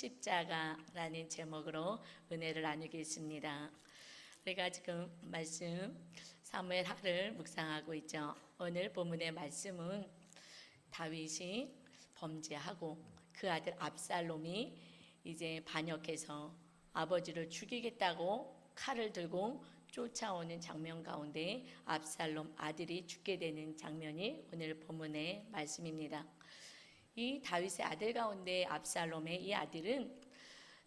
십자가라는 제목으로 은혜를 나누겠습니다. 우리가 지금 말씀 사무엘 하를 묵상하고 있죠. 오늘 본문의 말씀은 다윗이 범죄하고 그 아들 압살롬이 이제 반역해서 아버지를 죽이겠다고 칼을 들고 쫓아오는 장면 가운데 압살롬 아들이 죽게 되는 장면이 오늘 본문의 말씀입니다. 이 다윗의 아들 가운데 압살롬의 이 아들은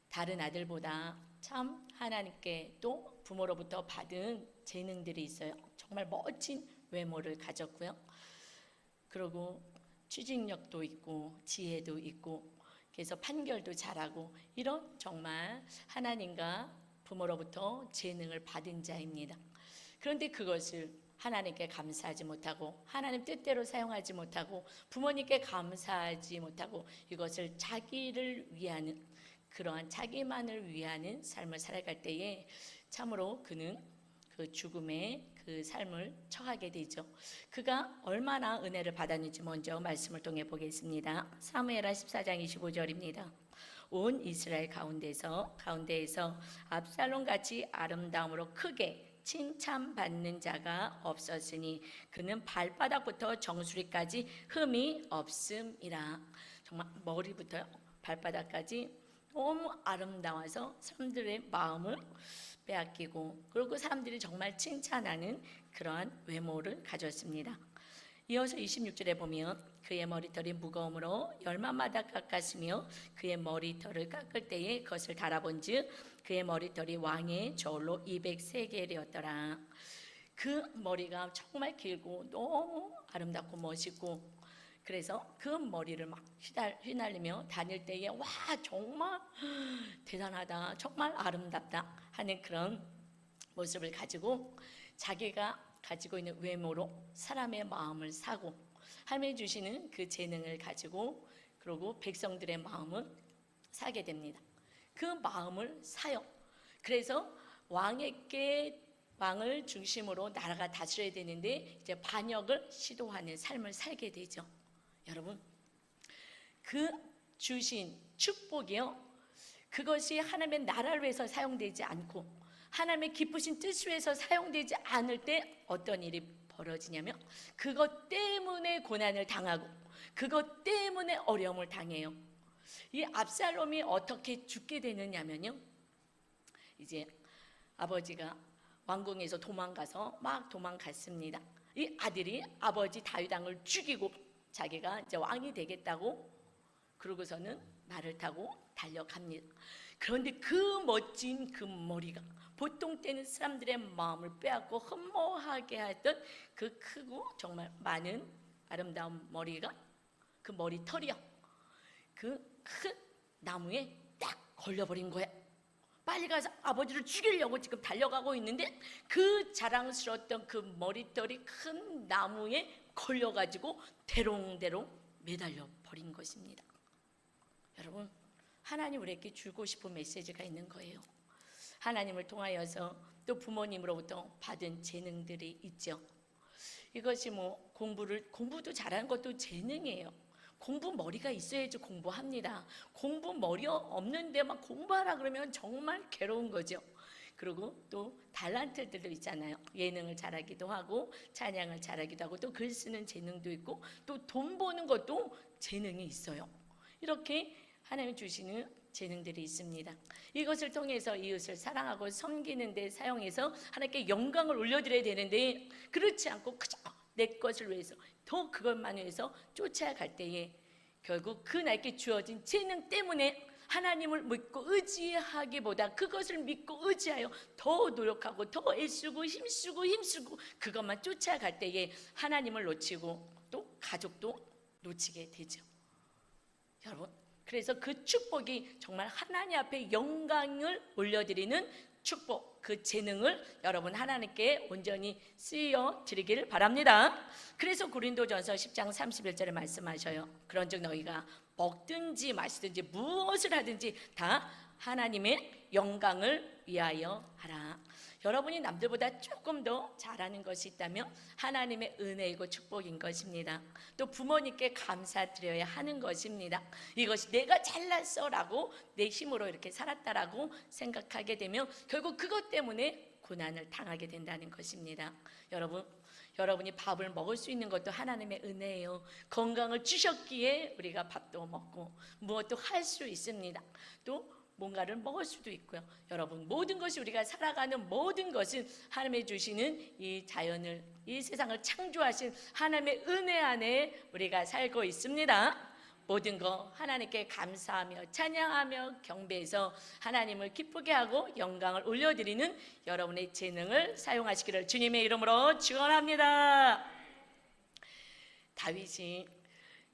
다른 아들보다 참 하나님께 또 부모로부터 받은 재능들이 있어요. 정말 멋진 외모를 가졌고요. 그리고 추진력도 있고 지혜도 있고 그래서 판결도 잘하고 이런 정말 하나님과 부모로부터 재능을 받은 자입니다. 그런데 그것을 하나님께 감사하지 못하고 하나님 뜻대로 사용하지 못하고 부모님께 감사하지 못하고 이것을 자기를 위하는 그러한 자기만을 위하는 삶을 살아갈 때에 참으로 그는 그 죽음의 그 삶을 처하게 되죠. 그가 얼마나 은혜를 받았는지 먼저 말씀을 통해 보겠습니다. 사무엘하 14장 25절입니다. 온 이스라엘 가운데에서 압살롬 같이 아름다움으로 크게 칭찬받는 자가 없었으니 그는 발바닥부터 정수리까지 흠이 없음이라. 정말 머리부터 발바닥까지 너무 아름다워서 사람들의 마음을 빼앗기고 그리고 사람들이 정말 칭찬하는 그러한 외모를 가졌습니다. 이어서 26절에 보면 그의 머리털이 무거움으로 열마마다 깎았으며 그의 머리털을 깎을 때에 그것을 달아본즉 그의 머리털이 왕의 저울로 200세겔이었더라. 그 머리가 정말 길고 너무 아름답고 멋있고 그래서 그 머리를 막 휘날리며 다닐 때에 와 정말 대단하다 정말 아름답다 하는 그런 모습을 가지고 자기가 가지고 있는 외모로 사람의 마음을 사고 하나님이 주시는 그 재능을 가지고 그리고 백성들의 마음을 사게 됩니다. 그 마음을 사요. 그래서 왕을 중심으로 나라가 다스려야 되는데 이제 반역을 시도하는 삶을 살게 되죠. 여러분, 그 주신 축복이요, 그것이 하나님의 나라를 위해서 사용되지 않고 하나님의 기쁘신 뜻을 위해서 사용되지 않을 때 어떤 일이 벌어지냐면 그것 때문에 고난을 당하고 그것 때문에 어려움을 당해요. 이 압살롬이 어떻게 죽게 되느냐면요, 이제 아버지가 왕궁에서 도망가서 막 도망갔습니다. 이 아들이 아버지 다윗 왕을 죽이고 자기가 이제 왕이 되겠다고 그러고서는 말을 타고 달려갑니다. 그런데 그 멋진 그 머리가 보통 때는 사람들의 마음을 빼앗고 흠모하게 했던 그 크고 정말 많은 아름다운 머리가 그 머리털이요, 그 큰 나무에 딱 걸려버린 거예요. 빨리 가서 아버지를 죽이려고 지금 달려가고 있는데 그 자랑스러웠던 그 머리털이 큰 나무에 걸려가지고 대롱대롱 매달려 버린 것입니다. 여러분, 하나님 우리에게 주고 싶은 메시지가 있는 거예요. 하나님을 통하여서 또 부모님으로부터 받은 재능들이 있죠. 이것이 뭐 공부도 잘하는 것도 재능이에요. 공부 머리가 있어야지 공부합니다. 공부 머리 없는데 막 공부하라 그러면 정말 괴로운 거죠. 그리고 또 달란트들도 있잖아요. 예능을 잘하기도 하고 찬양을 잘하기도 하고 또 글 쓰는 재능도 있고 또 돈 버는 것도 재능이 있어요. 이렇게 하나님이 주시는 재능들이 있습니다. 이것을 통해서 이웃을 사랑하고 섬기는 데 사용해서 하나님께 영광을 올려드려야 되는데 그렇지 않고 그저 내 것을 위해서 더 그것만 위해서 쫓아갈 때에 결국 그 나에게 주어진 재능 때문에 하나님을 믿고 의지하기보다 그것을 믿고 의지하여 더 노력하고 더 애쓰고 힘쓰고 그것만 쫓아갈 때에 하나님을 놓치고 또 가족도 놓치게 되죠. 여러분, 그래서 그 축복이 정말 하나님 앞에 영광을 올려드리는 축복, 그 재능을 여러분 하나님께 온전히 쓰여 드리기를 바랍니다. 그래서 고린도전서 10장 31절에 말씀하셔요. 그런즉 너희가 먹든지 마시든지 무엇을 하든지 다 하나님의 영광을 위하여 하라. 여러분이 남들보다 조금 더 잘하는 것이 있다면 하나님의 은혜이고 축복인 것입니다. 또 부모님께 감사드려야 하는 것입니다. 이것이 내가 잘났어라고 내 힘으로 이렇게 살았다라고 생각하게 되면 결국 그것 때문에 고난을 당하게 된다는 것입니다. 여러분이 밥을 먹을 수 있는 것도 하나님의 은혜예요. 건강을 주셨기에 우리가 밥도 먹고 무엇도 할 수 있습니다. 또 뭔가를 먹을 수도 있고요. 여러분, 모든 것이, 우리가 살아가는 모든 것은 하나님이 주시는 이 자연을, 이 세상을 창조하신 하나님의 은혜 안에 우리가 살고 있습니다. 모든 거 하나님께 감사하며 찬양하며 경배해서 하나님을 기쁘게 하고 영광을 올려드리는 여러분의 재능을 사용하시기를 주님의 이름으로 축원합니다. 다윗이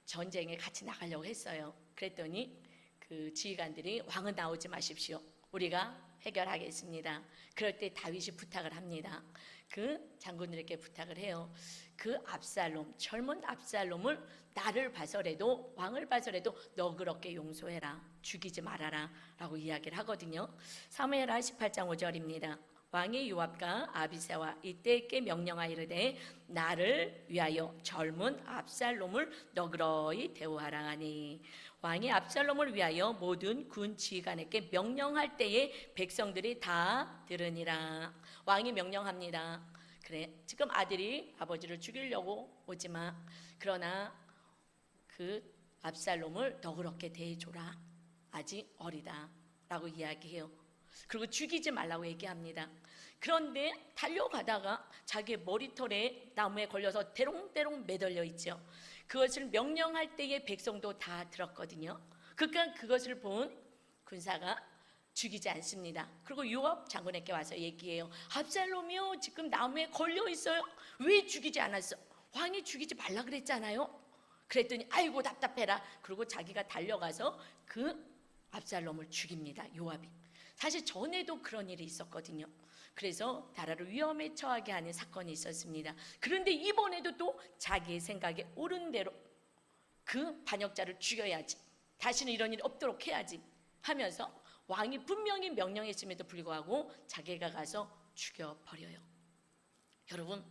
전쟁에 같이 나가려고 했어요. 그랬더니 그 지휘관들이, 왕은 나오지 마십시오, 우리가 해결하겠습니다. 그럴 때 다윗이 부탁을 합니다. 그 장군들에게 부탁을 해요. 그 압살롬, 젊은 압살롬을 나를 봐서라도, 왕을 봐서라도 너그럽게 용서해라, 죽이지 말아라 라고 이야기를 하거든요. 사무엘하 18장 5절입니다. 왕이 요압과 아비새와 이때에게 명령하여 이르되 나를 위하여 젊은 압살롬을 너그러이 대우하라 하니, 왕이 압살롬을 위하여 모든 군 지휘관에게 명령할 때에 백성들이 다 들으니라. 왕이 명령합니다. 그래, 지금 아들이 아버지를 죽이려고 오지마, 그러나 그 압살롬을 너그럽게 대해줘라, 아직 어리다 라고 이야기해요. 그리고 죽이지 말라고 얘기합니다. 그런데 달려가다가 자기 머리털에 나무에 걸려서 대롱대롱 매달려 있죠. 그것을 명령할 때에 백성도 다 들었거든요. 그러니까 그것을 본 군사가 죽이지 않습니다. 그리고 요압 장군에게 와서 얘기해요. 압살롬이요, 지금 나무에 걸려 있어요. 왜 죽이지 않았어? 왕이 죽이지 말라 그랬잖아요. 그랬더니 아이고 답답해라. 그리고 자기가 달려가서 그 압살롬을 죽입니다. 요압이. 사실 전에도 그런 일이 있었거든요. 그래서 나라를 위험에 처하게 하는 사건이 있었습니다. 그런데 이번에도 또 자기의 생각에 옳은 대로 그 반역자를 죽여야지, 다시는 이런 일이 없도록 해야지 하면서 왕이 분명히 명령했음에도 불구하고 자기가 가서 죽여버려요. 여러분,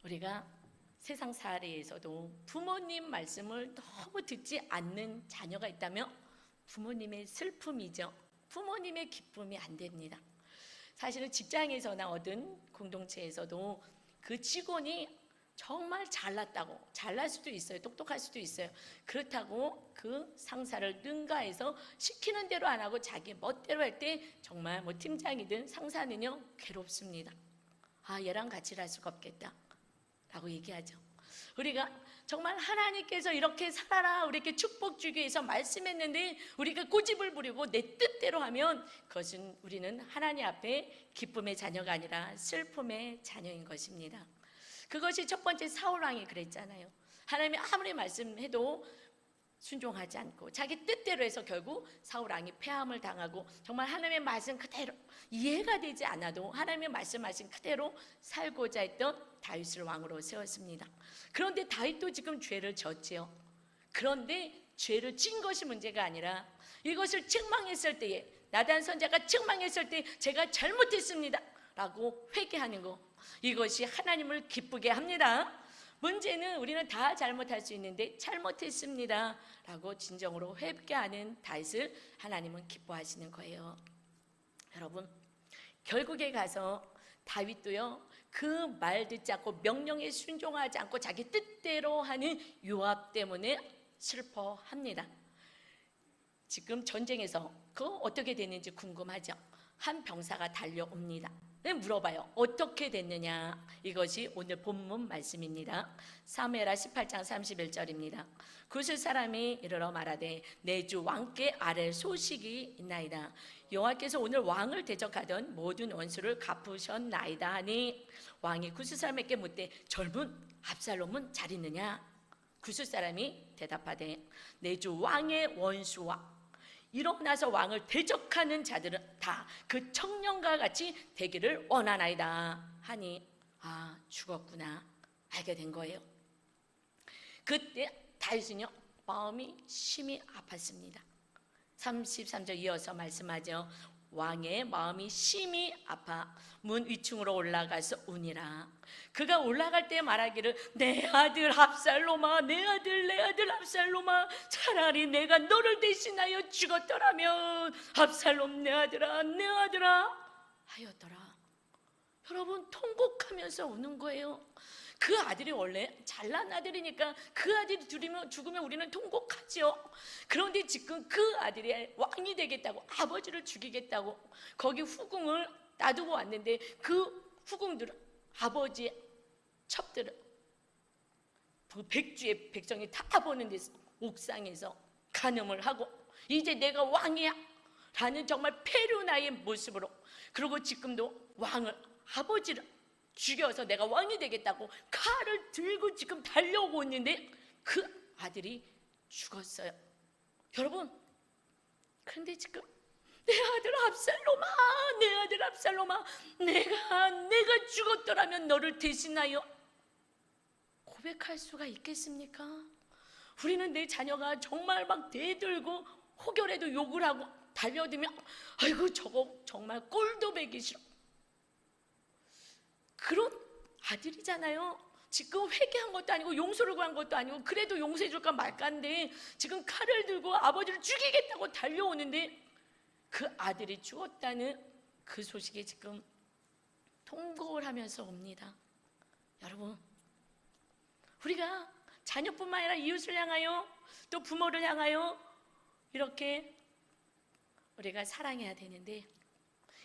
우리가 세상 사례에서도 부모님 말씀을 너무 듣지 않는 자녀가 있다면 부모님의 슬픔이죠. 부모님의 기쁨이 안 됩니다. 사실은 직장에서나 얻은 공동체에서도 그 직원이 정말 잘났다고, 잘날 수도 있어요, 똑똑할 수도 있어요. 그렇다고 그 상사를 능가해서 시키는 대로 안 하고 자기 멋대로 할 때 정말 뭐 팀장이든 상사는요 괴롭습니다. 아, 얘랑 같이 일할 수가 없겠다 라고 얘기하죠. 우리가 정말 하나님께서 이렇게 살아라, 우리에게 축복 주기 위해서 말씀했는데 우리가 고집을 부리고 내 뜻대로 하면 그것은 우리는 하나님 앞에 기쁨의 자녀가 아니라 슬픔의 자녀인 것입니다. 그것이 첫 번째 사울왕이 그랬잖아요. 하나님이 아무리 말씀해도 순종하지 않고 자기 뜻대로 해서 결국 사울왕이 패함을 당하고 정말 하나님의 말씀 그대로 이해가 되지 않아도 하나님의 말씀하신 그대로 살고자 했던 다윗을 왕으로 세웠습니다. 그런데 다윗도 지금 죄를 졌지요. 그런데 죄를 진 것이 문제가 아니라 이것을 책망했을 때에, 나단 선자가 책망했을 때 제가 잘못했습니다 라고 회개하는 거, 이것이 하나님을 기쁘게 합니다. 문제는 우리는 다 잘못할 수 있는데 잘못했습니다 라고 진정으로 회개하는 다윗을 하나님은 기뻐하시는 거예요. 여러분, 결국에 가서 다윗도요 그 말 듣지 않고 명령에 순종하지 않고 자기 뜻대로 하는 요압 때문에 슬퍼합니다. 지금 전쟁에서 그 어떻게 됐는지 궁금하죠? 한 병사가 달려옵니다. 물어봐요. 어떻게 됐느냐? 이것이 오늘 본문 말씀입니다. 사무엘하 18장 31절입니다. 구스 사람이 이르러 말하되 내 주 왕께 아랠 소식이 있나이다. 여호와께서 오늘 왕을 대적하던 모든 원수를 갚으셨나이다 하니, 왕이 구스 사람에게 묻되 젊은 압살롬은 잘 있느냐? 구스 사람이 대답하되 내 주 왕의 원수와 일어나서 왕을 대적하는 자들은 다 그 청년과 같이 되기를 원하나이다 하니, 아, 죽었구나 알게 된 거예요. 그때 다윗은요 마음이 심히 아팠습니다. 33절 이어서 말씀하죠. 왕의 마음이 심히 아파 문 위층으로 올라가서 우니라. 그가 올라갈 때 말하기를 내 아들 압살롬아, 내 아들 압살롬아, 차라리 내가 너를 대신하여 죽었더라면, 압살롬 내 아들아 하였더라. 여러분, 통곡하면서 우는 거예요. 그 아들이 원래 잘난 아들이니까 그 아들이 죽으면 우리는 통곡하죠. 그런데 지금 그 아들이 왕이 되겠다고, 아버지를 죽이겠다고 거기 후궁을 놔두고 왔는데, 그 후궁들은 아버지의 첩들을 그 백주의 백성이 다 보는 데서 옥상에서 간음을 하고, 이제 내가 왕이야 라는 정말 페루나의 모습으로, 그리고 지금도 왕을, 아버지를 죽여서 내가 왕이 되겠다고 칼을 들고 지금 달려오고 있는데 그 아들이 죽었어요. 여러분, 그런데 지금 내 아들 압살롬아, 내가 죽었더라면 너를 대신하여 고백할 수가 있겠습니까? 우리는 내 자녀가 정말 막 대들고 혹여라도 욕을 하고 달려들면 아이고 저거 정말 꼴도 배기 싫어, 그런 아들이잖아요. 지금 회개한 것도 아니고 용서를 구한 것도 아니고, 그래도 용서해 줄까 말까인데 지금 칼을 들고 아버지를 죽이겠다고 달려오는데 그 아들이 죽었다는 그 소식에 지금 통곡을 하면서 옵니다. 여러분, 우리가 자녀뿐만 아니라 이웃을 향하여, 또 부모를 향하여 이렇게 우리가 사랑해야 되는데,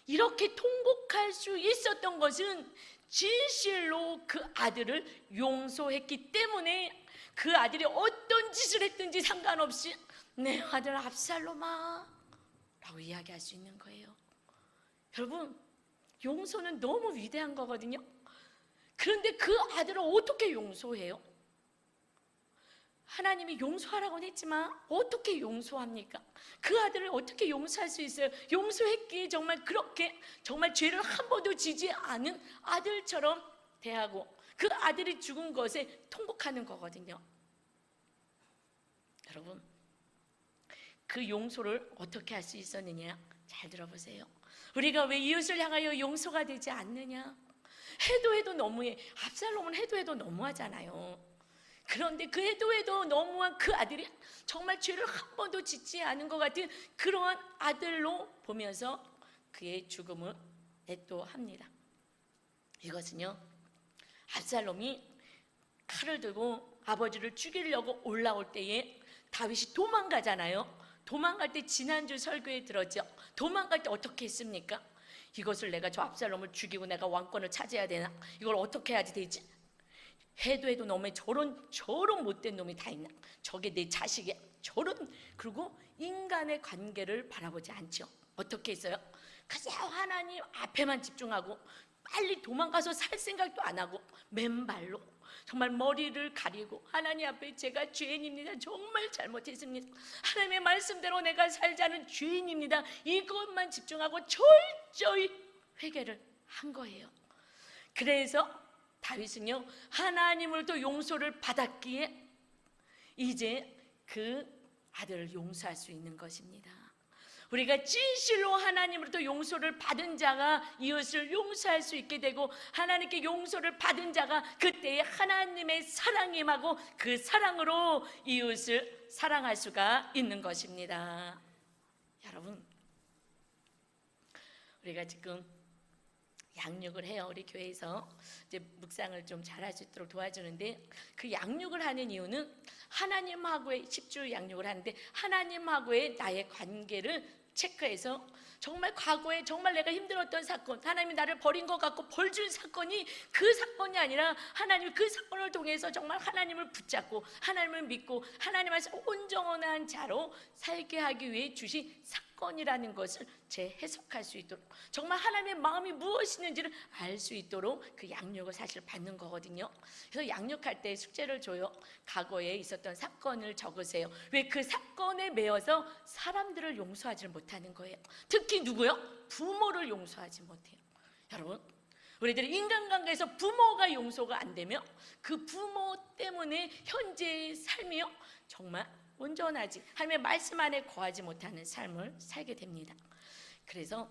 이렇게 통곡할 수 있었던 것은 진실로 그 아들을 용서했기 때문에, 그 아들이 어떤 짓을 했든지 상관없이 내 아들 압살롬아 라고 이야기할 수 있는 거예요. 여러분, 용서는 너무 위대한 거거든요. 그런데 그 아들을 어떻게 용서해요? 하나님이 용서하라고는 했지만 어떻게 용서합니까? 그 아들을 어떻게 용서할 수 있어요? 용서했기에 정말 그렇게 정말 죄를 한 번도 지지 않은 아들처럼 대하고 그 아들이 죽은 것에 통곡하는 거거든요. 여러분, 그 용서를 어떻게 할 수 있었느냐? 잘 들어보세요. 우리가 왜 이웃을 향하여 용서가 되지 않느냐? 해도 너무해. 압살롬은 해도 너무하잖아요. 그런데 그 해도 너무한 그 아들이 정말 죄를 한 번도 짓지 않은 것 같은 그러한 아들로 보면서 그의 죽음을 애도합니다. 이것은요, 압살롬이 칼을 들고 아버지를 죽이려고 올라올 때에 다윗이 도망가잖아요. 도망갈 때 지난주 설교에 들었죠. 도망갈 때 어떻게 했습니까? 이것을 내가 저 압살롬을 죽이고 내가 왕권을 차지해야 되나? 이걸 어떻게 해야지 되지? 해도 너무 저런 못된 놈이 다 있나? 저게 내 자식이야? 저런, 그리고 인간의 관계를 바라보지 않죠. 어떻게 했어요? 그냥 하나님 앞에만 집중하고 빨리 도망가서 살 생각도 안 하고 맨발로 정말 머리를 가리고 하나님 앞에 제가 죄인입니다. 정말 잘못했습니다. 하나님의 말씀대로 내가 살자는 죄인입니다. 이것만 집중하고 철저히 회개를 한 거예요. 그래서 다윗은요, 하나님을 또 용서를 받았기에 이제 그 아들을 용서할 수 있는 것입니다. 우리가 진실로 하나님으로부터 용서를 받은 자가 이웃을 용서할 수 있게 되고, 하나님께 용서를 받은 자가 그때에 하나님의 사랑이 임하고 그 사랑으로 이웃을 사랑할 수가 있는 것입니다. 여러분, 우리가 지금 양육을 해요. 우리 교회에서 이제 묵상을 좀 잘할 수 있도록 도와주는데, 그 양육을 하는 이유는 하나님하고의 10주 양육을 하는데 하나님하고의 나의 관계를 체크해서 정말 과거에 정말 내가 힘들었던 사건, 하나님이 나를 버린 것 같고 벌 준 사건이 그 사건이 아니라 하나님이 그 사건을 통해서 정말 하나님을 붙잡고 하나님을 믿고 하나님 안에서 온전한 자로 살게 하기 위해 주신 사건이라는 것을 재해석할 수 있도록, 정말 하나님의 마음이 무엇이는지를 알 수 있도록 그 양육을 사실 받는 거거든요. 그래서 양육할 때 숙제를 줘요. 과거에 있었던 사건을 적으세요. 왜? 그 사건에 매여서 사람들을 용서하지 못하는 거예요. 특히 누구요? 부모를 용서하지 못해요. 여러분, 우리들이 인간관계에서 부모가 용서가 안 되면 그 부모 때문에 현재의 삶이요, 정말 온전하지, 하나님의 말씀 안에 거하지 못하는 삶을 살게 됩니다. 그래서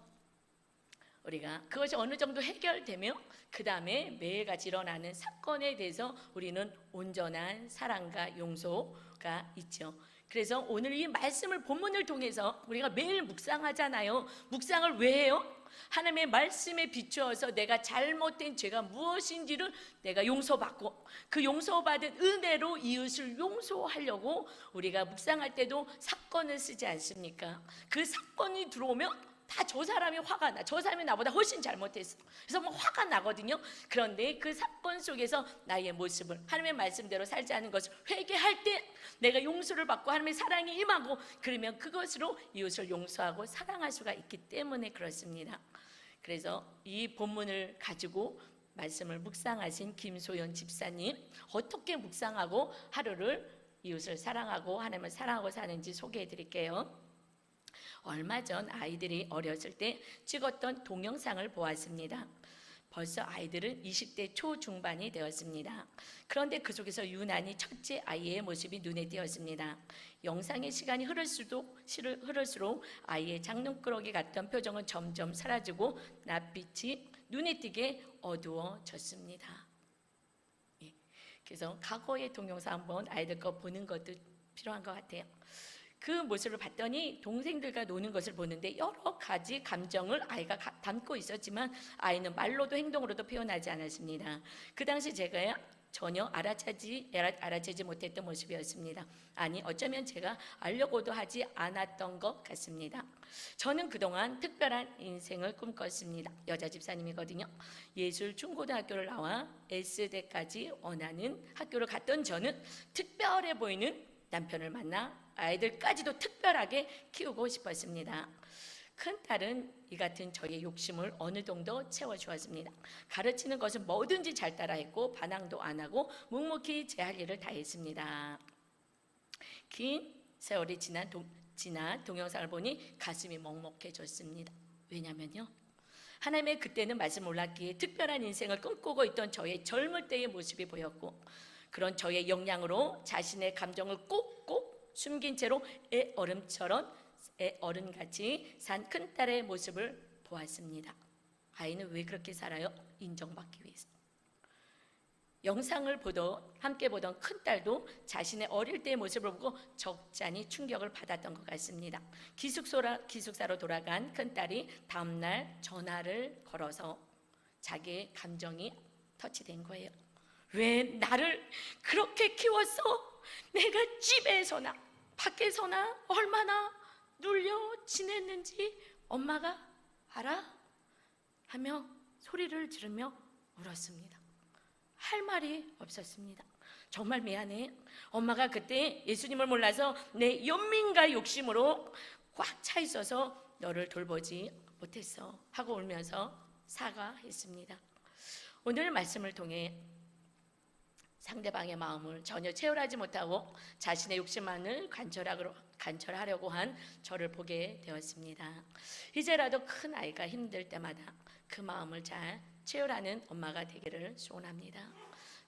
우리가 그것이 어느 정도 해결되면 그 다음에 매일같이 일어나는 사건에 대해서 우리는 온전한 사랑과 용서가 있죠. 그래서 오늘 이 말씀을 본문을 통해서 우리가 매일 묵상하잖아요. 묵상을 왜 해요? 하나님의 말씀에 비추어서 내가 잘못된 죄가 무엇인지를 내가 용서받고 그 용서받은 은혜로 이웃을 용서하려고 우리가 묵상할 때도 사건을 쓰지 않습니까? 그 사건이 들어오면 다 저 사람이 화가 나. 저 사람이 나보다 훨씬 잘못했어. 그래서 뭐 화가 나거든요. 그런데 그 사건 속에서 나의 모습을 하나님의 말씀대로 살지 않은 것을 회개할 때 내가 용서를 받고 하나님의 사랑이 임하고 그러면 그것으로 이웃을 용서하고 사랑할 수가 있기 때문에 그렇습니다. 그래서 이 본문을 가지고 말씀을 묵상하신 김소연 집사님, 어떻게 묵상하고 하루를 이웃을 사랑하고 하나님을 사랑하고 사는지 소개해 드릴게요. 얼마 전 아이들이 어렸을 때 찍었던 동영상을 보았습니다. 벌써 아이들은 20대 초중반이 되었습니다. 그런데 그 속에서 유난히 첫째 아이의 모습이 눈에 띄었습니다. 영상의 시간이 흐를수록 아이의 장난꾸러기 같던 표정은 점점 사라지고 낯빛이 눈에 띄게 어두워졌습니다. 그래서 과거의 동영상 한번 아이들 거 보는 것도 필요한 것 같아요. 그 모습을 봤더니 동생들과 노는 것을 보는데 여러 가지 감정을 아이가 담고 있었지만 아이는 말로도 행동으로도 표현하지 않았습니다. 그 당시 제가 전혀 알아채지 못했던 모습이었습니다. 아니 어쩌면 제가 알려고도 하지 않았던 것 같습니다. 저는 그동안 특별한 인생을 꿈꿨습니다. 여자 집사님이거든요. 예술 중고등학교를 나와 S대까지 원하는 학교를 갔던 저는 특별해 보이는 남편을 만나 아이들까지도 특별하게 키우고 싶었습니다. 큰딸은 이 같은 저의 욕심을 어느 정도 채워주었습니다. 가르치는 것은 뭐든지 잘 따라했고 반항도 안 하고 묵묵히 제 할 일을 다 했습니다. 긴 세월이 지난 동영상을 보니 가슴이 먹먹해졌습니다. 왜냐면요, 하나님의 그때는 말씀 몰랐기에 특별한 인생을 꿈꾸고 있던 저의 젊을 때의 모습이 보였고 그런 저의 역량으로 자신의 감정을 꼭꼭 숨긴 채로 어른같이 산 큰딸의 모습을 보았습니다. 아이는 왜 그렇게 살아요? 인정받기 위해서. 영상을 함께 보던 큰딸도 자신의 어릴 때의 모습을 보고 적잖이 충격을 받았던 것 같습니다. 기숙사로 돌아간 큰딸이 다음날 전화를 걸어서 자기의 감정이 터치된 거예요. 왜 나를 그렇게 키웠어? 내가 집에서나 밖에서나 얼마나 눌려 지냈는지 엄마가 알아? 하며 소리를 지르며 울었습니다. 할 말이 없었습니다. 정말 미안해. 엄마가 그때 예수님을 몰라서 내 연민과 욕심으로 꽉 차 있어서 너를 돌보지 못했어 하고 울면서 사과했습니다. 오늘 말씀을 통해 상대방의 마음을 전혀 채울하지 못하고 자신의 욕심만을 관철하려고 한 저를 보게 되었습니다. 이제라도 큰 아이가 힘들 때마다 그 마음을 잘 채울하는 엄마가 되기를 소원합니다.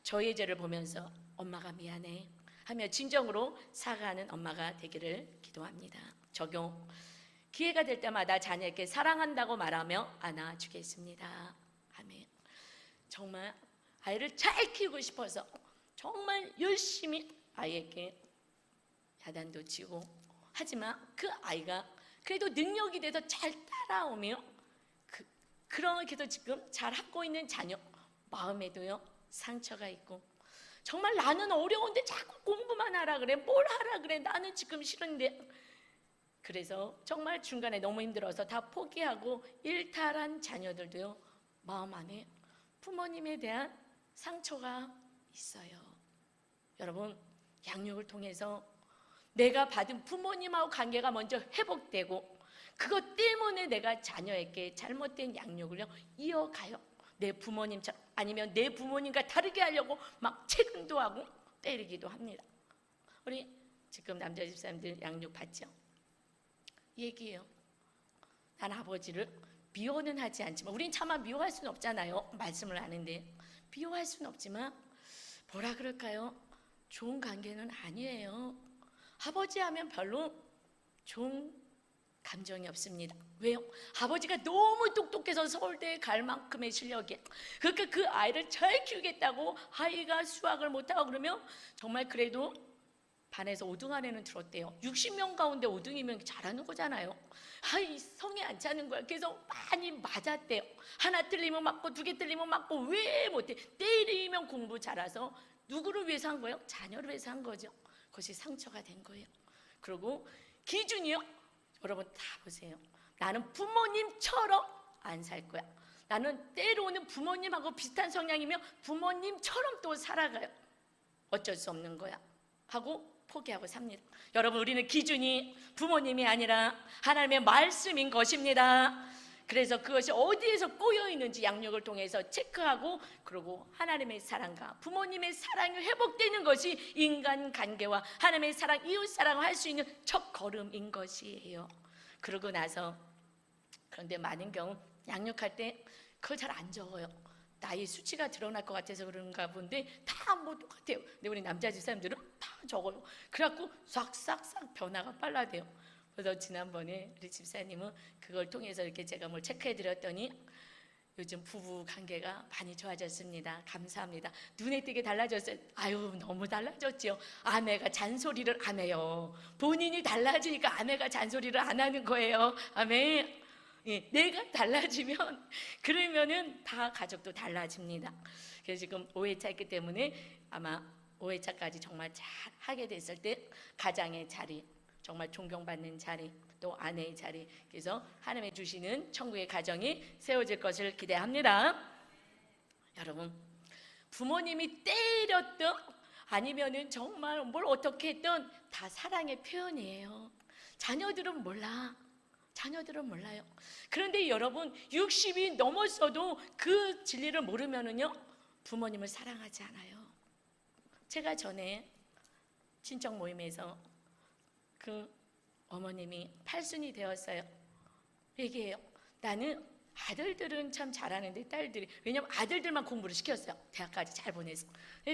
저의 죄를 보면서 엄마가 미안해 하며 진정으로 사과하는 엄마가 되기를 기도합니다. 적용. 기회가 될 때마다 자녀에게 사랑한다고 말하며 안아주겠습니다. 아멘. 정말 아이를 잘 키우고 싶어서 정말 열심히 아이에게 야단도 치고 하지만 그 아이가 그래도 능력이 돼서 잘 따라오며 그렇게도 지금 잘 하고 있는 자녀 마음에도요 상처가 있고 정말 나는 어려운데 자꾸 공부만 하라 그래, 뭘 하라 그래, 나는 지금 싫은데. 그래서 정말 중간에 너무 힘들어서 다 포기하고 일탈한 자녀들도요 마음 안에 부모님에 대한 상처가 있어요. 여러분, 양육을 통해서 내가 받은 부모님하고 관계가 먼저 회복되고 그것 때문에 내가 자녀에게 잘못된 양육을 이어가요. 내 부모님처럼 아니면 내 부모님과 다르게 하려고 막 체근도 하고 때리기도 합니다. 우리 지금 남자 집사님들 양육 받죠? 얘기해요. 난 아버지를 미워는 하지 않지만 우린 차마 미워할 수는 없잖아요. 말씀을 하는데 미워할 수는 없지만 뭐라 그럴까요? 좋은 관계는 아니에요. 아버지 하면 별로 좋은 감정이 없습니다. 왜요? 아버지가 너무 똑똑해서 서울대에 갈 만큼의 실력이야. 그러니까 그 아이를 잘 키우겠다고 아이가 수학을 못하고 그러면 정말 그래도 반에서 5등 안에는 들었대요. 60명 가운데 5등이면 잘하는 거잖아요. 아이 성에 안 차는 거야. 그래서 많이 맞았대요. 하나 틀리면 맞고 2개 틀리면 맞고. 왜 못해? 때리면 공부 잘해서 누구를 위해서 한 거예요? 자녀를 위해서 한 거죠. 그것이 상처가 된 거예요. 그리고 기준이요? 여러분 다 보세요. 나는 부모님처럼 안 살 거야. 나는 때로는 부모님하고 비슷한 성향이면 부모님처럼 또 살아가요. 어쩔 수 없는 거야 하고 포기하고 삽니다. 여러분, 우리는 기준이 부모님이 아니라 하나님의 말씀인 것입니다. 그래서 그것이 어디에서 꼬여 있는지 양육을 통해서 체크하고, 그리고 하나님의 사랑과 부모님의 사랑이 회복되는 것이 인간관계와 하나님의 사랑, 이웃 사랑을 할 수 있는 첫 걸음인 것이에요. 그러고 나서, 그런데 많은 경우 양육할 때 그거 잘 안 적어요. 나이 수치가 드러날 것 같아서 그런가 본데 다 뭐 똑같아요. 근데 우리 남자 집사님들은 다 적어요. 그래갖고 싹싹싹 변화가 빨라져요. 그래서 지난번에 우리 집사님은 그걸 통해서 이렇게 제가 뭘 체크해드렸더니 요즘 부부 관계가 많이 좋아졌습니다. 감사합니다. 눈에 띄게 달라졌어요. 아유, 너무 달라졌죠. 아내가 잔소리를 안 해요. 본인이 달라지니까 아내가 잔소리를 안 하는 거예요. 아멘. 예, 내가 달라지면 그러면은 다 가족도 달라집니다. 그래서 지금 5회차 있기 때문에 아마 5회차까지 정말 잘 하게 됐을 때 가장의 자리, 정말 존경받는 자리, 또 아내의 자리, 그래서 하나님의 주시는 천국의 가정이 세워질 것을 기대합니다. 여러분, 부모님이 때렸든 아니면은 정말 뭘 어떻게 했든 다 사랑의 표현이에요. 자녀들은 몰라. 자녀들은 몰라요. 그런데 여러분, 60이 넘었어도 그 진리를 모르면은요, 부모님을 사랑하지 않아요. 제가 전에 친척 모임에서 그 어머님이 팔순이 되었어요. 얘기해요. 나는 아들들은 참 잘하는데 딸들이, 왜냐면 아들들만 공부를 시켰어요. 대학까지 잘 보내서.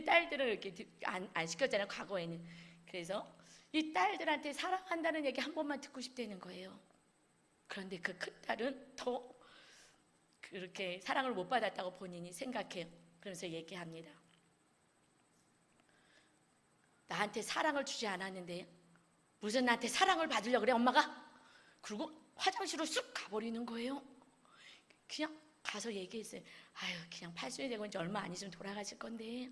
딸들은 이렇게 안 시켰잖아요, 과거에는. 그래서 이 딸들한테 사랑한다는 얘기 한 번만 듣고 싶다는 거예요. 그런데 그 큰 딸은 더 그렇게 사랑을 못 받았다고 본인이 생각해요. 그러면서 얘기합니다. 나한테 사랑을 주지 않았는데 무슨 나한테 사랑을 받으려고 그래, 엄마가? 그리고 화장실로 쑥 가버리는 거예요. 그냥 가서 얘기했어요. 아유, 그냥 팔순이 되고 이제 얼마 안 있으면 돌아가실 건데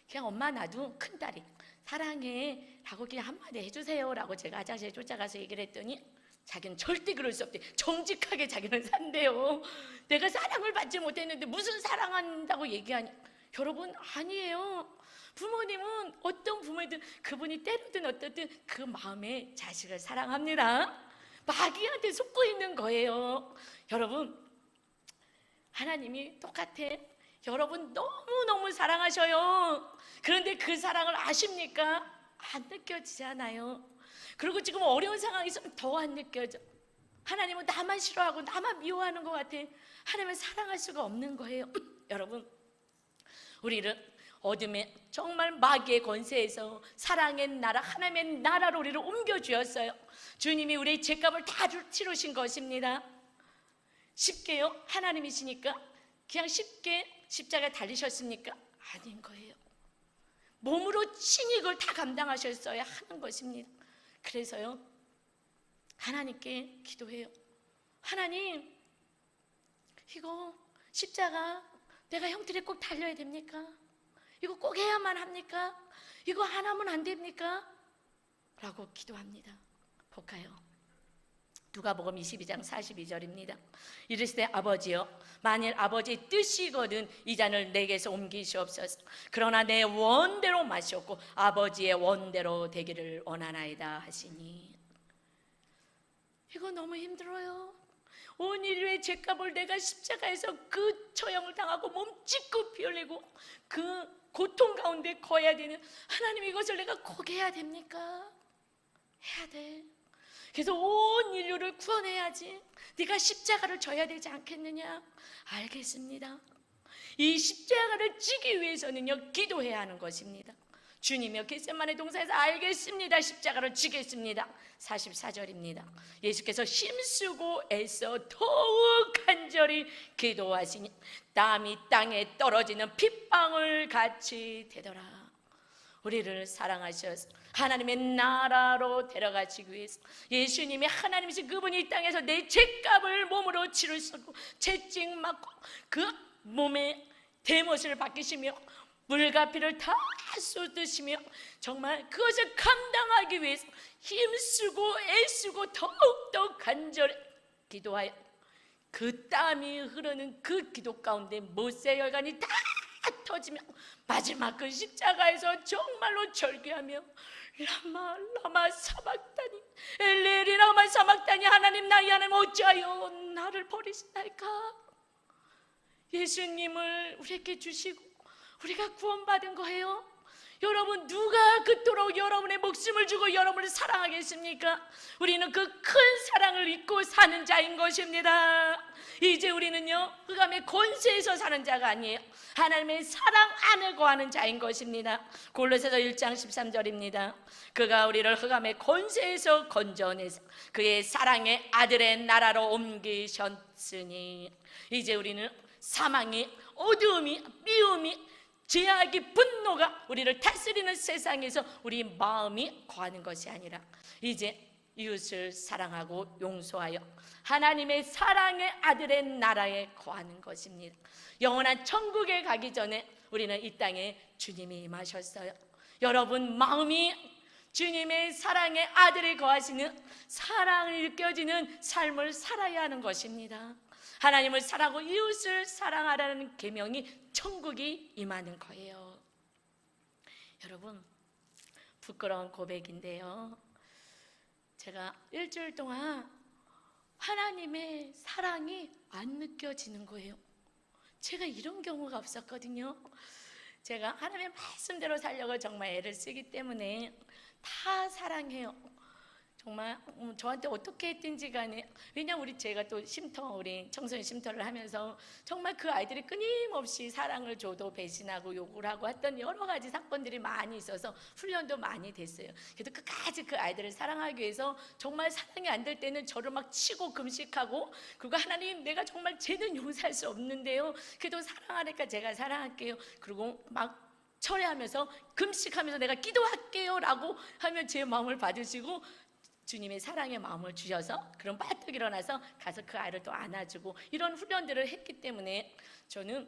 그냥 엄마, 나도 큰딸이 사랑해 라고 그냥 한마디 해주세요 라고 제가 화장실에 쫓아가서 얘기를 했더니 자기는 절대 그럴 수 없대. 정직하게 자기는 산대요. 내가 사랑을 받지 못했는데 무슨 사랑한다고 얘기하냐. 여러분, 아니에요. 부모님은 어떤 부모이든 그분이 때리든 어떻든 그 마음에 자식을 사랑합니다. 마귀한테 속고 있는 거예요. 여러분, 하나님이 똑같아. 여러분 너무너무 사랑하셔요. 그런데 그 사랑을 아십니까? 안 느껴지잖아요. 그리고 지금 어려운 상황이 있으면 더 안 느껴져. 하나님은 나만 싫어하고 나만 미워하는 것 같아. 하나님을 사랑할 수가 없는 거예요. 여러분, 우리를 어둠의 정말 마귀의 권세에서 사랑의 나라, 하나님의 나라로 우리를 옮겨주었어요. 주님이 우리의 죄값을 다 치르신 것입니다. 쉽게요? 하나님이시니까 그냥 쉽게 십자가에 달리셨습니까? 아닌 거예요. 몸으로 친히 그걸 다 감당하셨어야 하는 것입니다. 그래서요, 하나님께 기도해요. 하나님, 이거 십자가 내가 형틀에 꼭 달려야 됩니까? 이거 꼭 해야만 합니까? 이거 안 하면 안 됩니까? 라고 기도합니다. 볼까요? 누가복음 22장 42절입니다. 이르시되 아버지여, 만일 아버지의 뜻이거든 이 잔을 내게서 옮기시옵소서. 그러나 내 원대로 마시옵고 아버지의 원대로 되기를 원하나이다 하시니. 이거 너무 힘들어요. 온 인류의 죄값을 내가 십자가에서 그 처형을 당하고 몸 찢고 피 흘리고 그 고통 가운데 거해야 되는 하나님, 이것을 내가 꼭 해야 됩니까? 해야 돼. 그래서 온 인류를 구원해야지. 네가 십자가를 져야 되지 않겠느냐? 알겠습니다. 이 십자가를 지기 위해서는요, 기도해야 하는 것입니다. 주님이여 겟세마네 동산에서 알겠습니다, 십자가를 지겠습니다. 44절입니다. 예수께서 힘쓰고 애써 더욱 간절히 기도하시니 땀이 땅에 떨어지는 핏방울 같이 되더라. 우리를 사랑하셔서 하나님의 나라로 데려가시기 위해서 예수님이 하나님이신 그분이 이 땅에서 내 죄값을 몸으로 치르시고 채찍 맞고 그 몸에 대못을 박히시며 물과 피를 다 쏟으시며 정말 그것을 감당하기 위해서 힘쓰고 애쓰고 더욱더 간절히 기도하여 그 땀이 흐르는 그 기도 가운데 못새 혈관이 다 터지며 마지막 그 십자가에서 정말로 절규하며 라마 라마 사박다니 엘레리 라마 사박다니 하나님 나의 하나님 어찌하여 나를 버리시나이까. 예수님을 우리에게 주시고 우리가 구원받은 거예요. 여러분, 누가 그토록 여러분의 목숨을 주고 여러분을 사랑하겠습니까? 우리는 그 큰 사랑을 잊고 사는 자인 것입니다. 이제 우리는요, 흑암의 권세에서 사는 자가 아니에요. 하나님의 사랑 안에 거하는 자인 것입니다. 골로새서 1장 13절입니다. 그가 우리를 흑암의 권세에서 건져내서 그의 사랑의 아들의 나라로 옮기셨으니 이제 우리는 사망이, 어두움이, 미움이, 죄악이, 분노가 우리를 다스리는 세상에서 우리 마음이 거하는 것이 아니라 이제 이웃을 사랑하고 용서하여 하나님의 사랑의 아들의 나라에 거하는 것입니다. 영원한 천국에 가기 전에 우리는 이 땅에 주님이 임하셨어요. 여러분 마음이 주님의 사랑의 아들이 거하시는 사랑을 느껴지는 삶을 살아야 하는 것입니다. 하나님을 사랑하고 이웃을 사랑하라는 계명이 천국이 임하는 거예요. 여러분, 부끄러운 고백인데요, 제가 일주일 동안 하나님의 사랑이 안 느껴지는 거예요. 제가 이런 경우가 없었거든요. 제가 하나님의 말씀대로 살려고 정말 애를 쓰기 때문에 다 사랑해요. 정말 저한테 어떻게 했든지 간에, 왜냐면 제가 또 우리 청소년 쉼터를 하면서 정말 그 아이들이 끊임없이 사랑을 줘도 배신하고 욕을 하고 했던 여러 가지 사건들이 많이 있어서 훈련도 많이 됐어요. 그래도 끝까지 그 아이들을 사랑하기 위해서 정말 사랑이 안 될 때는 저를 막 치고 금식하고, 그리고 하나님 내가 정말 쟤는 용서할 수 없는데요, 그래도 사랑하니까 제가 사랑할게요. 그리고 막 철회하면서 금식하면서 내가 기도할게요 라고 하면 제 마음을 받으시고 주님의 사랑의 마음을 주셔서 그럼 빠뜩 일어나서 가서 그 아이를 또 안아주고 이런 훈련들을 했기 때문에 저는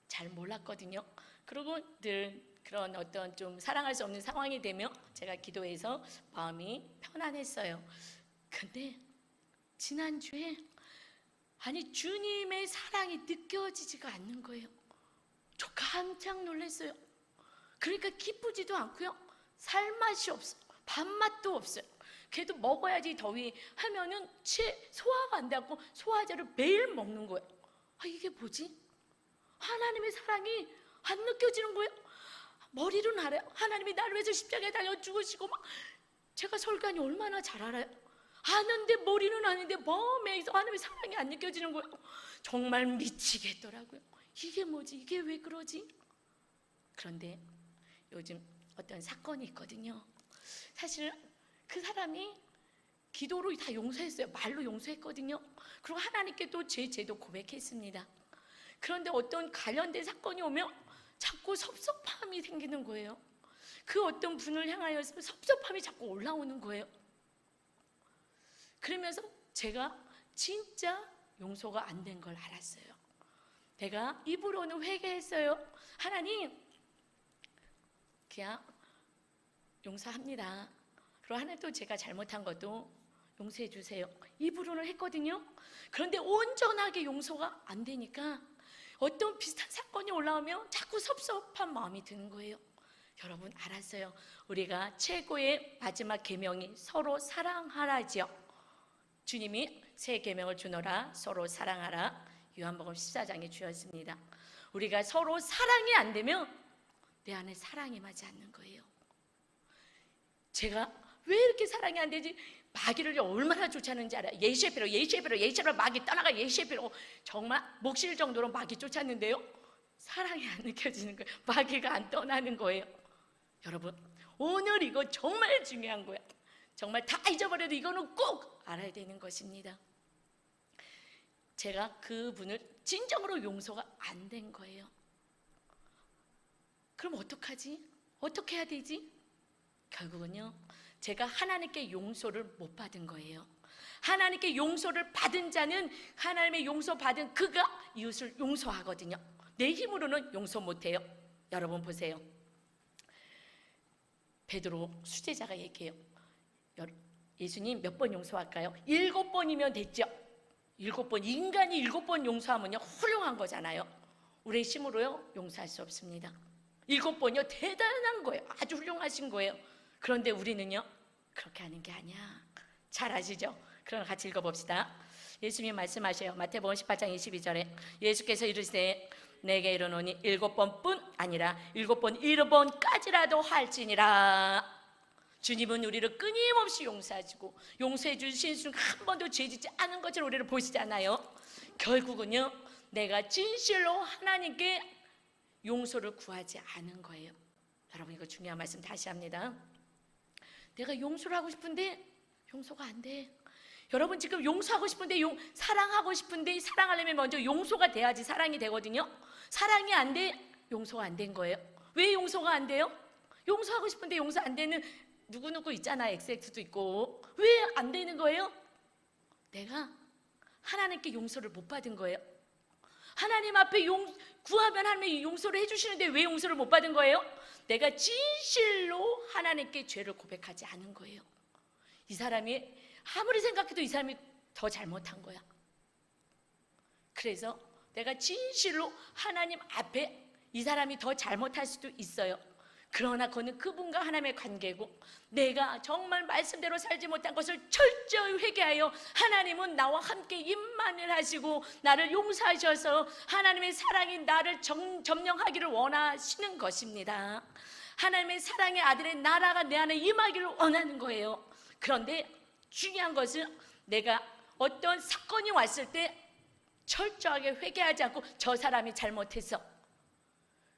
잘 몰랐거든요. 그리고 늘 그런 어떤 좀 사랑할 수 없는 상황이 되면 제가 기도해서 마음이 편안했어요. 근데 지난주에 주님의 사랑이 느껴지지가 않는 거예요. 저 깜짝 놀랐어요. 그러니까 기쁘지도 않고요, 살맛이 없어요. 밥맛도 없어요. 그래도 먹어야지 더위 하면은 소화가 안 되고 소화제를 매일 먹는 거예요. 이게 뭐지? 하나님의 사랑이 안 느껴지는 거예요. 머리로는 알아요. 하나님이 나를 위해서 십자가에 달려 죽으시고 막, 제가 설교하니 얼마나 잘 알아요. 아는데 머리는 아는데 마음에서 하나님의 사랑이 안 느껴지는 거예요. 정말 미치겠더라고요. 이게 뭐지? 이게 왜 그러지? 그런데 요즘 어떤 사건이 있거든요. 사실 그 사람이 기도로 다 용서했어요. 말로 용서했거든요. 그리고 하나님께 또 제 죄도 고백했습니다. 그런데 어떤 관련된 사건이 오면 자꾸 섭섭함이 생기는 거예요. 그 어떤 분을 향하여 섭섭함이 자꾸 올라오는 거예요. 그러면서 제가 진짜 용서가 안 된 걸 알았어요. 내가 입으로는 회개했어요. 하나님, 그냥 용서합니다. 그리고 하나님 또 제가 잘못한 것도 용서해 주세요. 입으로는 했거든요. 그런데 온전하게 용서가 안 되니까 어떤 비슷한 사건이 올라오면 자꾸 섭섭한 마음이 드는 거예요. 여러분 알았어요. 우리가 최고의 마지막 계명이 서로 사랑하라지요. 주님이 새 계명을 주노라, 서로 사랑하라, 요한복음 14장에 주었습니다. 우리가 서로 사랑이 안 되면 내 안에 사랑이 임하지 않는 거예요. 제가 왜 이렇게 사랑이 안 되지? 마귀를 얼마나 쫓았는지 알아요. 예시에피로 마귀 떠나가. 예시에피로 정말 목실 정도로 마귀 쫓았는데요, 사랑이 안 느껴지는 거예요. 마귀가 안 떠나는 거예요. 여러분, 오늘 이거 정말 중요한 거야. 정말 다 잊어버려도 이거는 꼭 알아야 되는 것입니다. 제가 그분을 진정으로 용서가 안 된 거예요. 그럼 어떡하지? 어떻게 해야 되지? 결국은요, 제가 하나님께 용서를 못 받은 거예요. 하나님께 용서를 받은 자는 하나님의 용서받은 그가 이웃을 용서하거든요. 내 힘으로는 용서 못해요. 여러분 보세요. 베드로 수제자가 얘기해요. 예수님 몇 번 용서할까요? 7번이면 됐죠. 7번, 인간이 7번 용서하면요 훌륭한 거잖아요. 우리의 힘으로요 용서할 수 없습니다. 7번이요 대단한 거예요. 아주 훌륭하신 거예요. 그런데 우리는요 그렇게 하는 게 아니야. 잘 아시죠? 그럼 같이 읽어봅시다. 예수님 말씀하셔요. 마태복음 18장 22절에 예수께서 이르시되 내게 이르노니 7번뿐 아니라 7번 7번까지라도 할지니라. 주님은 우리를 끊임없이 용서하시고 용서해 주신 순간 한 번도 죄짓지 않은 것을 우리를 보시잖아요. 결국은요 내가 진실로 하나님께 용서를 구하지 않은 거예요. 여러분 이거 중요한 말씀 다시 합니다. 내가 용서를 하고 싶은데 용서가 안 돼. 여러분 지금 용서하고 싶은데 사랑하고 싶은데 사랑하려면 먼저 용서가 돼야지 사랑이 되거든요. 사랑이 안 돼, 용서가 안 된 거예요. 왜 용서가 안 돼요? 용서하고 싶은데 용서 안 되는 누구누구 있잖아. XX도 있고. 왜 안 되는 거예요? 내가 하나님께 용서를 못 받은 거예요. 하나님 앞에 구하면 하나님이 용서를 해주시는데 왜 용서를 못 받은 거예요? 내가 진실로 하나님께 죄를 고백하지 않은 거예요. 이 사람이 아무리 생각해도 이 사람이 더 잘못한 거야. 그래서 내가 진실로 하나님 앞에 이 사람이 더 잘못할 수도 있어요. 그러나 그는 그분과 하나님의 관계고 내가 정말 말씀대로 살지 못한 것을 철저히 회개하여 하나님은 나와 함께 임만을 하시고 나를 용서하셔서 하나님의 사랑이 나를 점령하기를 원하시는 것입니다. 하나님의 사랑의 아들의 나라가 내 안에 임하기를 원하는 거예요. 그런데 중요한 것은 내가 어떤 사건이 왔을 때 철저하게 회개하지 않고 저 사람이 잘못해서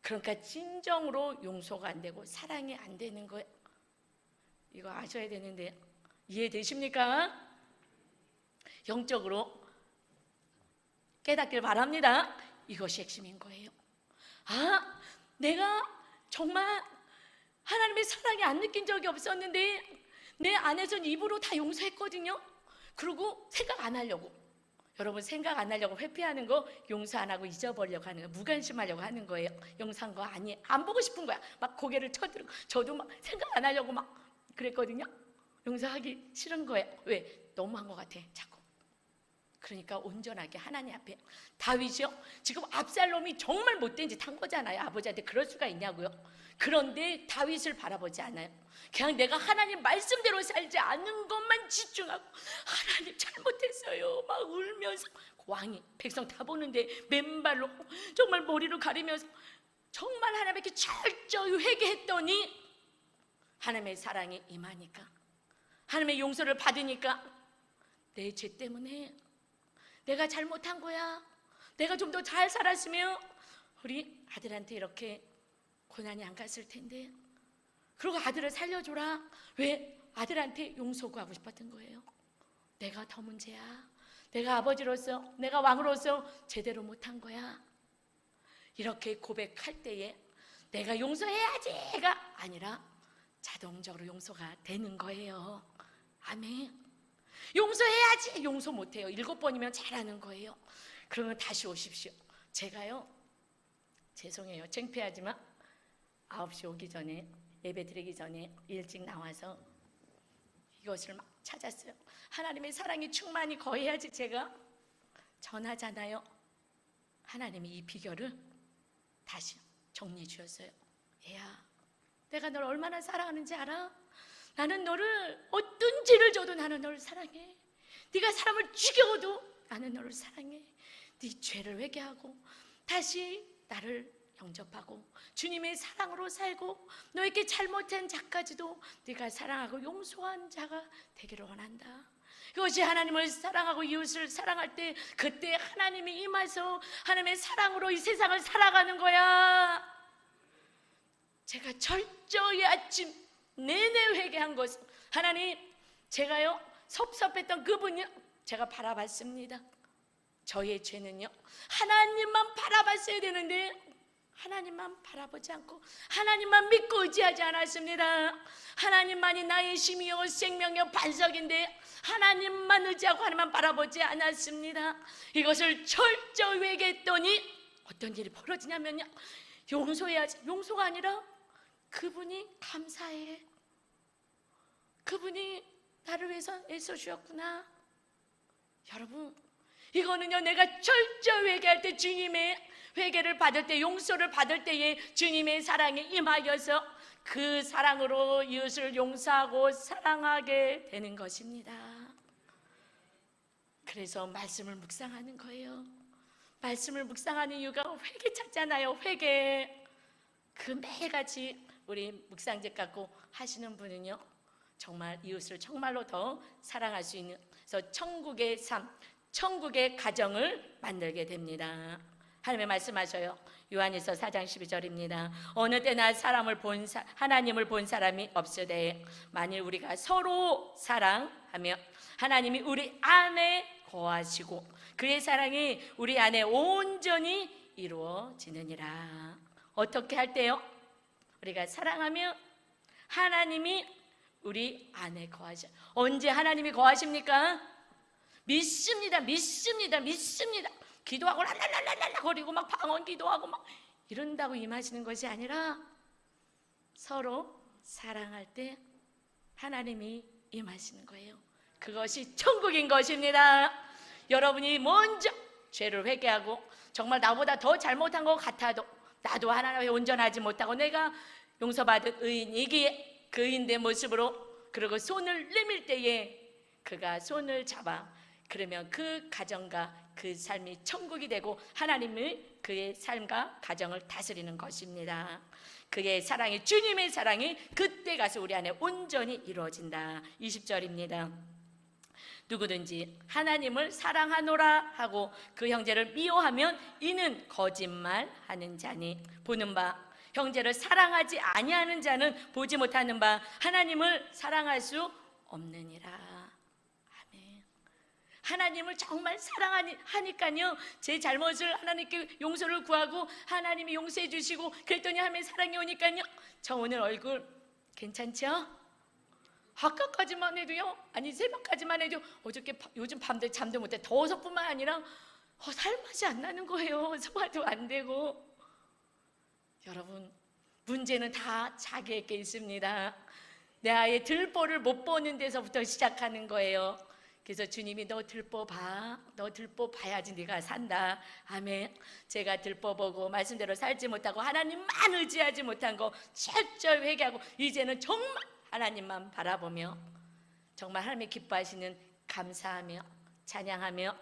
그러니까 진정으로 용서가 안 되고 사랑이 안 되는 거예요. 이거 아셔야 되는데 이해되십니까? 영적으로 깨닫길 바랍니다. 이것이 핵심인 거예요. 아, 내가 정말 하나님의 사랑이 안 느낀 적이 없었는데 내 안에서는 입으로 다 용서했거든요. 그리고 생각 안 하려고. 여러분 생각 안 하려고 회피하는 거 용서 안 하고 잊어버리려고 하는 거 무관심하려고 하는 거예요. 용서한 거 아니에요. 안 보고 싶은 거야. 막 고개를 쳐들고 저도 막 생각 안 하려고 막 그랬거든요. 용서하기 싫은 거예요. 왜? 너무한 것 같아 자꾸. 그러니까 온전하게 하나님 앞에. 다윗이요 지금 압살롬이 정말 못된 짓 한 거잖아요. 아버지한테 그럴 수가 있냐고요. 그런데 다윗을 바라보지 않아요. 그냥 내가 하나님 말씀대로 살지 않는 것만 집중하고 하나님 잘못했어요 막 울면서 왕이 백성 다 보는데 맨발로 정말 머리를 가리면서 정말 하나님께 철저히 회개했더니 하나님의 사랑이 임하니까 하나님의 용서를 받으니까 내 죄 때문에 내가 잘못한 거야. 내가 좀 더 잘 살았으면 우리 아들한테 이렇게 고난이 안 갔을 텐데. 그리고 아들을 살려줘라. 왜? 아들한테 용서 구하고 싶었던 거예요. 내가 더 문제야. 내가 아버지로서 내가 왕으로서 제대로 못한 거야. 이렇게 고백할 때에 내가 용서해야지가 아니라 자동적으로 용서가 되는 거예요. 아멘. 용서해야지. 용서 못해요. 7번이면 잘하는 거예요. 그러면 다시 오십시오. 제가요 죄송해요 창피하지만 9시 오기 전에 예배 드리기 전에 일찍 나와서 이것을 막 찾았어요. 하나님의 사랑이 충만히 거해야지 제가 전하잖아요. 하나님이 이 비결을 다시 정리해 주셨어요. 얘야, 내가 널 얼마나 사랑하는지 알아? 나는 너를 어떤 죄를 져도 나는 너를 사랑해. 네가 사람을 죽여도 나는 너를 사랑해. 네 죄를 회개하고 다시 나를 영접하고 주님의 사랑으로 살고 너에게 잘못한 자까지도 네가 사랑하고 용서한 자가 되기를 원한다. 이것이 하나님을 사랑하고 이웃을 사랑할 때 그때 하나님이 임해서 하나님의 사랑으로 이 세상을 살아가는 거야. 제가 철저히 아침 내내 회개한 것은, 하나님, 제가요 섭섭했던 그분이요 제가 바라봤습니다. 저의 죄는요 하나님만 바라봤어야 되는데 하나님만 바라보지 않고 하나님만 믿고 의지하지 않았습니다. 하나님만이 나의 힘이요 생명이요 반석인데 하나님만 의지하고 하나님만 바라보지 않았습니다. 이것을 철저히 회개했더니 어떤 일이 벌어지냐면요, 용서해야지. 용서가 아니라 그분이 감사해. 그분이 나를 위해서 애써주셨구나. 여러분, 이거는요 내가 철저히 회개할 때, 주님의 회개를 받을 때, 용서를 받을 때에 주님의 사랑에 임하여서 그 사랑으로 이웃을 용서하고 사랑하게 되는 것입니다. 그래서 말씀을 묵상하는 거예요. 말씀을 묵상하는 이유가 회개 찾잖아요. 회개. 그 매일같이 우리 묵상집 갖고 하시는 분은요 정말 이웃을 정말로 더 사랑할 수 있는, 그래서 천국의 삶, 천국의 가정을 만들게 됩니다. 하나님의 말씀하셔요. 요한일서 4장 12절입니다. 어느 때나 하나님을 본 사람이 없으되 만일 우리가 서로 사랑하며 하나님이 우리 안에 거하시고 그의 사랑이 우리 안에 온전히 이루어지느니라. 어떻게 할 때요? 우리가 사랑하며 하나님이 우리 안에 거하셔. 언제 하나님이 거하십니까? 믿습니다. 기도하고 랄랄랄랄랄 거리고 막 방언 기도하고 막 이런다고 임하시는 것이 아니라 서로 사랑할 때 하나님이 임하시는 거예요. 그것이 천국인 것입니다. 여러분이 먼저 죄를 회개하고 정말 나보다 더 잘못한 것 같아도, 나도 하나님의 온전하지 못하고 내가 용서받은 의인이기에 그 의인의 모습으로, 그리고 손을 내밀 때에 그가 손을 잡아, 그러면 그 가정과 그 삶이 천국이 되고 하나님이 그의 삶과 가정을 다스리는 것입니다. 그의 사랑이, 주님의 사랑이 그때 가서 우리 안에 온전히 이루어진다. 20절입니다. 누구든지 하나님을 사랑하노라 하고 그 형제를 미워하면 이는 거짓말하는 자니 보는 바 형제를 사랑하지 아니하는 자는 보지 못하는 바 하나님을 사랑할 수 없느니라. 아멘. 하나님을 정말 사랑하니까요 제 잘못을 하나님께 용서를 구하고 하나님이 용서해 주시고 그랬더니 하나님의 사랑이 오니까요 저 오늘 얼굴 괜찮죠? 아까까지만 해도요, 아니 새벽까지만 해도 어저께 요즘 밤새 잠도 못해 더워서뿐만 아니라 살맛이 안 나는 거예요. 소화도 안 되고. 여러분, 문제는 다 자기에게 있습니다. 내 아이의 들보를 못 보는 데서부터 시작하는 거예요. 그래서 주님이 너 들보 봐, 너 들보 봐야지 네가 산다. 아멘. 제가 들보 보고 말씀대로 살지 못하고 하나님만 의지하지 못한 거 철저히 회개하고 이제는 정말 하나님만 바라보며 정말 하나님이 기뻐하시는 감사하며 찬양하며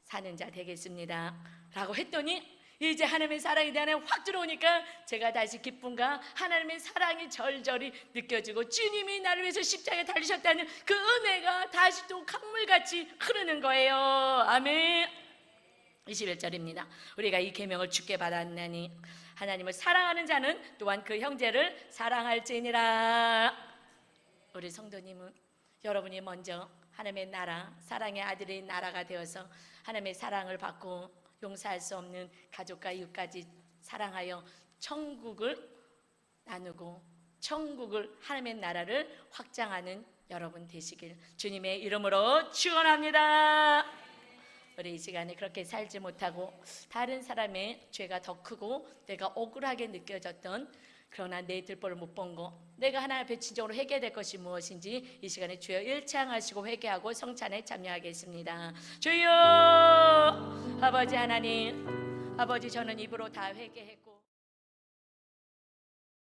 사는 자 되겠습니다 라고 했더니 이제 하나님의 사랑이 내 안에 확 들어오니까 제가 다시 기쁨과 하나님의 사랑이 절절히 느껴지고 주님이 나를 위해서 십자가에 달리셨다는 그 은혜가 다시 또 강물같이 흐르는 거예요. 아멘. 21절입니다. 우리가 이 계명을 주께 받았나니 하나님을 사랑하는 자는 또한 그 형제를 사랑할지니라. 우리 성도님은 여러분이 먼저 하나님의 나라, 사랑의 아들의 나라가 되어서 하나님의 사랑을 받고 용서할 수 없는 가족과 이웃까지 사랑하여 천국을 나누고 천국을, 하나님의 나라를 확장하는 여러분 되시길 주님의 이름으로 축원합니다. 우리 이 시간에 그렇게 살지 못하고 다른 사람의 죄가 더 크고 내가 억울하게 느껴졌던, 그러나 내 들보를 못 본 거, 내가 하나님 앞에 진정으로 회개될 것이 무엇인지 이 시간에 주여 일창하시고 회개하고 성찬에 참여하겠습니다. 주여, 아버지 하나님, 아버지 저는 입으로 다 회개했고